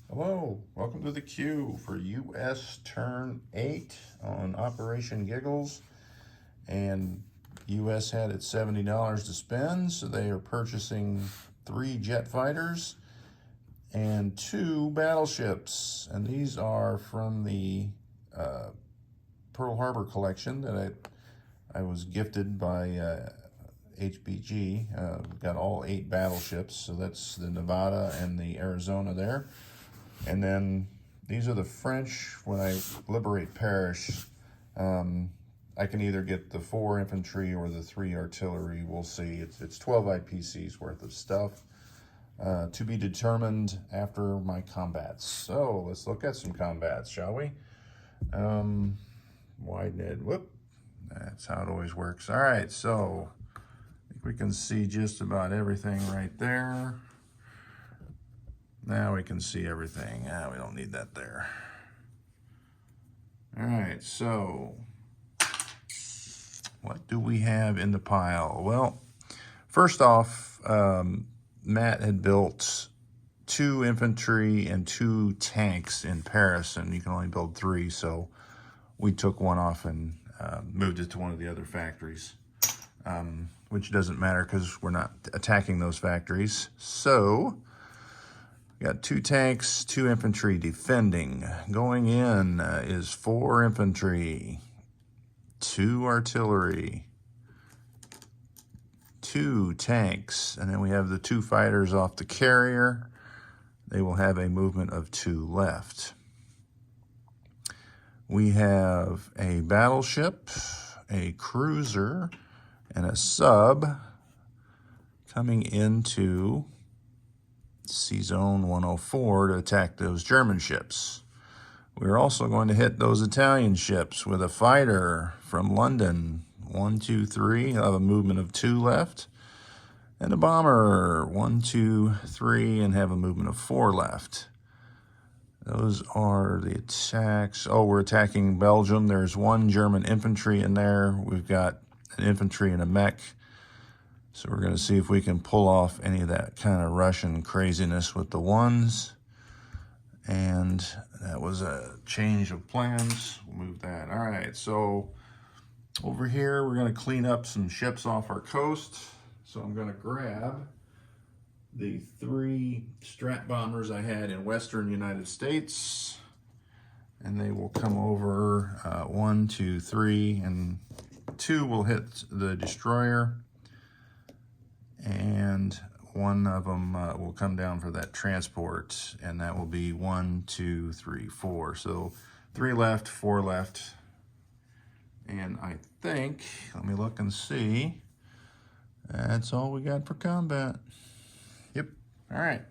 Hello, welcome to the queue for U.S. Turn 8 on Operation Giggles. And U.S. had its $70 to spend, so they are purchasing 3 jet fighters and 2 battleships. And these are from the Pearl Harbor collection that I was gifted by HBG. Got all 8 battleships, so that's the Nevada and the Arizona there. And then these are the French. When I liberate Paris, I can either get the 4 infantry or the 3 artillery. We'll see. It's 12 IPCs worth of stuff to be determined after my combats. So let's look at some combats, shall we? Widen it. Whoop. That's how it always works. All right, so I think we can see just about everything right there. Now we can see everything. We don't need that there. All right, so what do we have in the pile? Well, first off, Matt had built 2 infantry and 2 tanks in Paris, and you can only build 3, so we took one off and moved it to one of the other factories, which doesn't matter because we're not attacking those factories. So we got 2 tanks, 2 infantry defending. Going in is 4 infantry, 2 artillery, 2 tanks, and then we have the 2 fighters off the carrier. They will have a movement of 2 left. We have a battleship, a cruiser, and a sub coming into Sea Zone 104 to attack those German ships. We're also going to hit those Italian ships with a fighter from London. 1, 2, 3. He'll have a movement of 2 left. And a bomber. 1, 2, 3, and have a movement of 4 left. Those are the attacks. Oh, we're attacking Belgium. There's 1 German infantry in there. We've got an infantry and a mech. So we're going to see if we can pull off any of that kind of Russian craziness with the 1s. And that was a change of plans. We'll move that. All right, so over here, we're going to clean up some ships off our coast. So I'm going to grab the 3 Strat bombers I had in Western United States. And they will come over 1, 2, 3, and 2 will hit the destroyer. And 1 of them will come down for that transport, and that will be 1, 2, 3, 4. So 3 left, 4 left. And I think, let me look and see, that's all we got for combat. Yep. All right.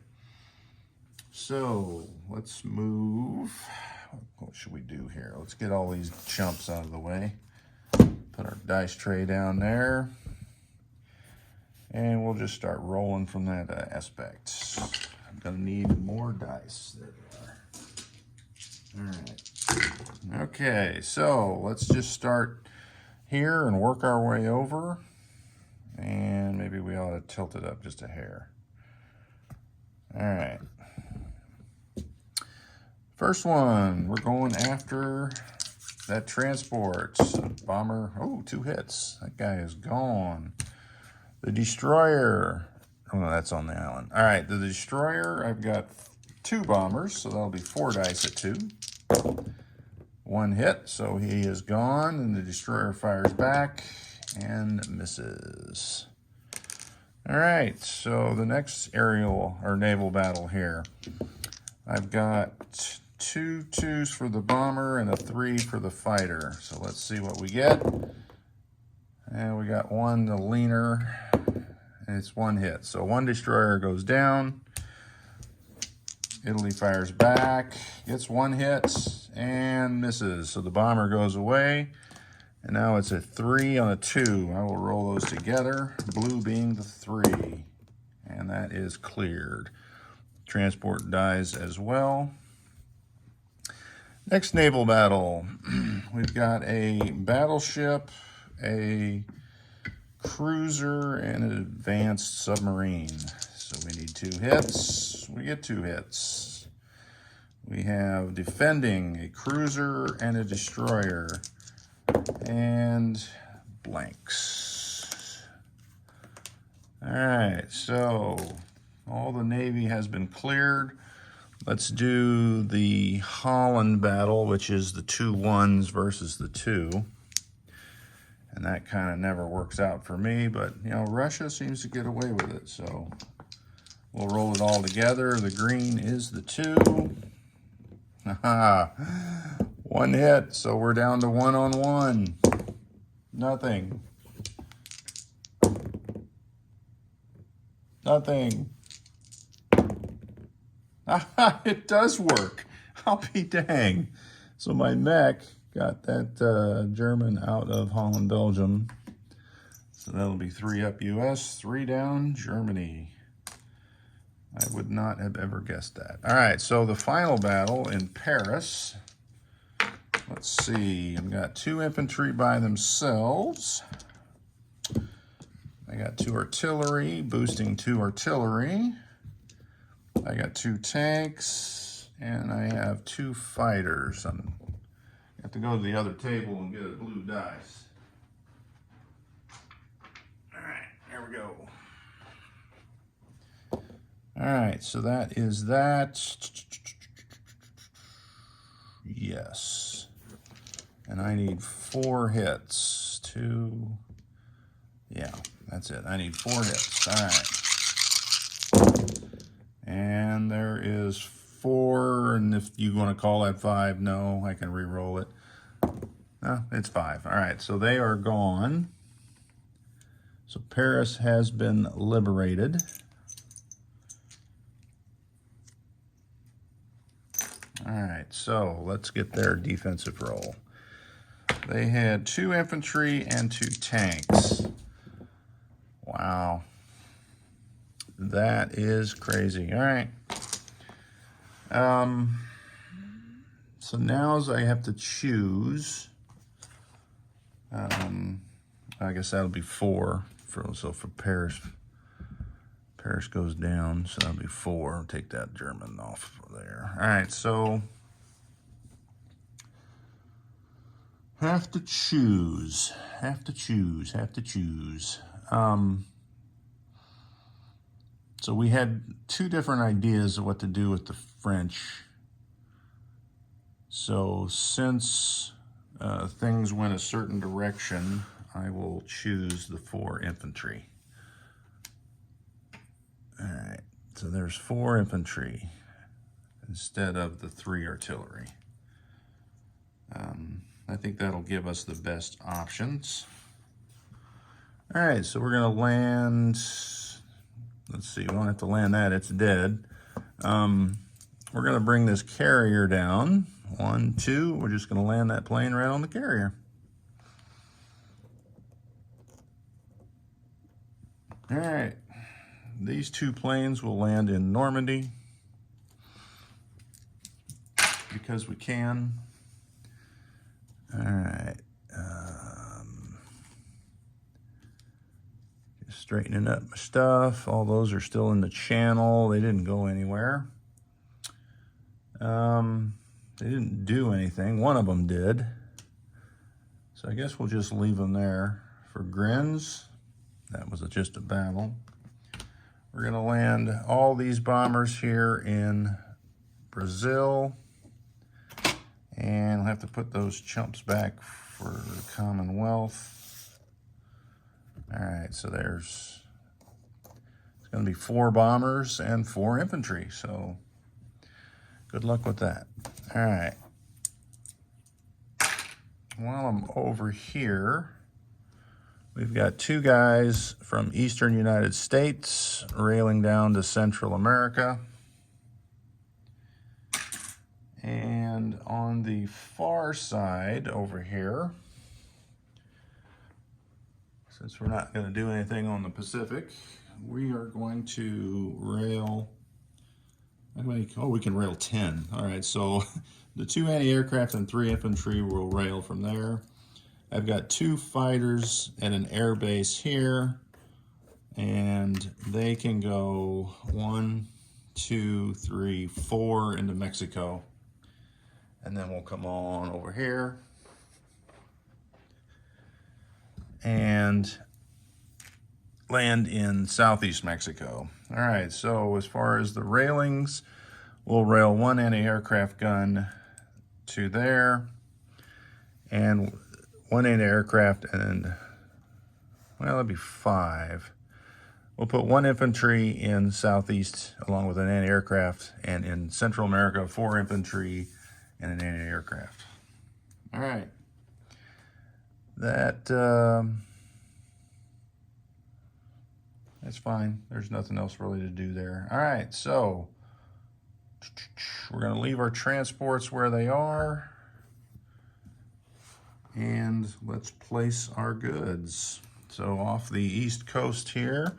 So let's move. What should we do here? Let's get all these chumps out of the way. Put our dice tray down there. And we'll just start rolling from that aspect. I'm gonna need more dice. There we are. All right. Okay, so let's just start here and work our way over. And maybe we ought to tilt it up just a hair. All right. First one, we're going after that transport. Bomber, oh, 2 hits. That guy is gone. The destroyer, oh no, that's on the island. All right, the destroyer, I've got 2 bombers, so that'll be 4 dice at 2. 1 hit, so he is gone, and the destroyer fires back and misses. All right, so the next aerial or naval battle here. I've got 2 2s for the bomber and a 3 for the fighter. So let's see what we get. And we got 1, the leaner, and it's 1 hit. So 1 destroyer goes down. Italy fires back, gets 1 hit, and misses. So the bomber goes away. And now it's a 3 on a 2. I will roll those together, blue being the 3. And that is cleared. Transport dies as well. Next naval battle. We've got a battleship, a cruiser, and an advanced submarine. So we need 2 hits. We get 2 hits. We have defending a cruiser and a destroyer. And blanks. All right, so all the Navy has been cleared. Let's do the Holland battle, which is the 2 1s versus the 2. And that kind of never works out for me, but you know, Russia seems to get away with it, so we'll roll it all together. The green is the 2. Haha, 1 hit, so we're down to 1 on 1. Nothing. Nothing. It does work. I'll be dang. So my mech got that German out of Holland, Belgium. So that'll be 3 up US, 3 down Germany. I would not have ever guessed that. All right, so the final battle in Paris. Let's see, I've got 2 infantry by themselves. I got 2 artillery, boosting 2 artillery. I got 2 tanks, and I have 2 fighters. I have to go to the other table and get a blue dice. All right, there we go. All right, so that is that. Yes. And I need 4 hits. 2. Yeah, that's it. I need 4 hits. All right. And there is 4, and if you want to call that 5, no, I can re-roll it. No, it's 5. All right, so they are gone. So Paris has been liberated. All right, so let's get their defensive roll. They had 2 infantry and 2 tanks. Wow. That is crazy. All right. So now I have to choose. I guess that'll be 4. So for Paris, Paris goes down, so that'll be 4. I'll take that German off there. All right, so have to choose. So we had 2 different ideas of what to do with the French. So since things went a certain direction, I will choose the 4 infantry. All right, so there's 4 infantry instead of the 3 artillery. I think that'll give us the best options. All right, so we're gonna land, let's see, we don't have to land that, it's dead. We're gonna bring this carrier down. 1, 2, we're just gonna land that plane right on the carrier. All right, these 2 planes will land in Normandy because we can. All right, just straightening up my stuff. All those are still in the channel. They didn't go anywhere. They didn't do anything. One of them did. So I guess we'll just leave them there for grins. That was just a battle. We're gonna land all these bombers here in Brazil. And I'll have to put those chumps back for the Commonwealth. All right, so it's gonna be 4 bombers and 4 infantry, so good luck with that. All right. While I'm over here, we've got 2 guys from Eastern United States railing down to Central America. And on the far side over here, since we're not going to do anything on the Pacific, we are going to rail, we can rail 10. All right, so the 2 anti-aircraft and 3 infantry will rail from there. I've got 2 fighters and an air base here, and they can go 1, 2, 3, 4 into Mexico. And then we'll come on over here and land in southeast Mexico. All right, so as far as the railings, we'll rail one anti-aircraft gun to there, and one anti-aircraft, and, well, that'd be 5. We'll put 1 infantry in southeast along with an anti-aircraft, and in Central America, 4 infantry and an anti-aircraft. All right. That's fine. There's nothing else really to do there. All right, so we're going to leave our transports where they are, and let's place our goods. So off the east coast here,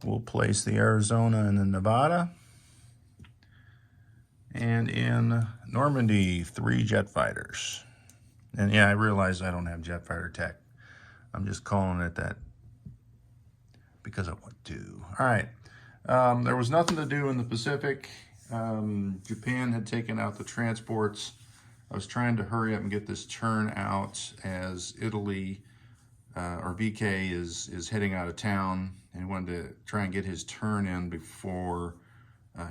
we'll place the Arizona and the Nevada. And in Normandy, 3 jet fighters. And yeah, I realize I don't have jet fighter tech. I'm just calling it that because I want to. All right. There was nothing to do in the Pacific. Japan had taken out the transports. I was trying to hurry up and get this turn out as Italy, or VK, is heading out of town, and he wanted to try and get his turn in before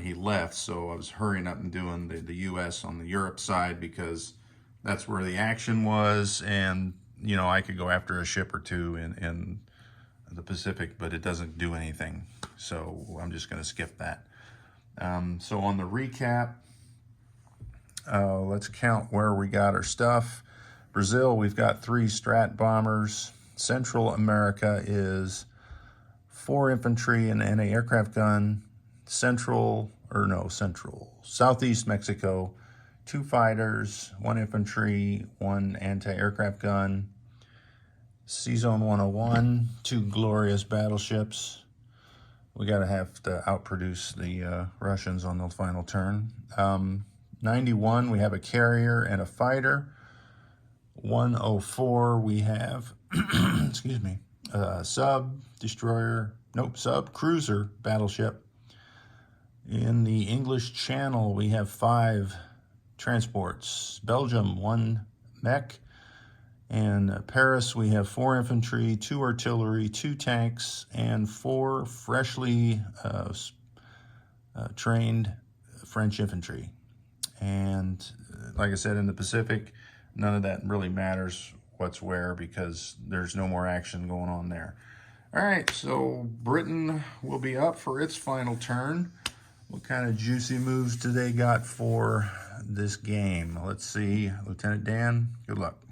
he left. So I was hurrying up and doing the US on the Europe side because that's where the action was, and you know, I could go after a ship or two in the Pacific, but it doesn't do anything. So I'm just going to skip that. So on the recap, let's count where we got our stuff. Brazil, we've got 3 Strat bombers. Central America is 4 infantry and an aircraft gun. Southeast Mexico, 2 fighters, 1 infantry, 1 anti-aircraft gun. C-Zone 101, 2 glorious battleships. We gotta have to outproduce the Russians on the final turn. 91, we have a carrier and a fighter. 104, we have, excuse me, sub cruiser battleship. In the English Channel, we have 5 transports. Belgium, 1 mech. And Paris, we have 4 infantry, 2 artillery, 2 tanks, and 4 freshly trained French infantry. And like I said, in the Pacific, none of that really matters what's where because there's no more action going on there. All right, so Britain will be up for its final turn. What kind of juicy moves do they got for this game? Let's see. Lieutenant Dan, good luck.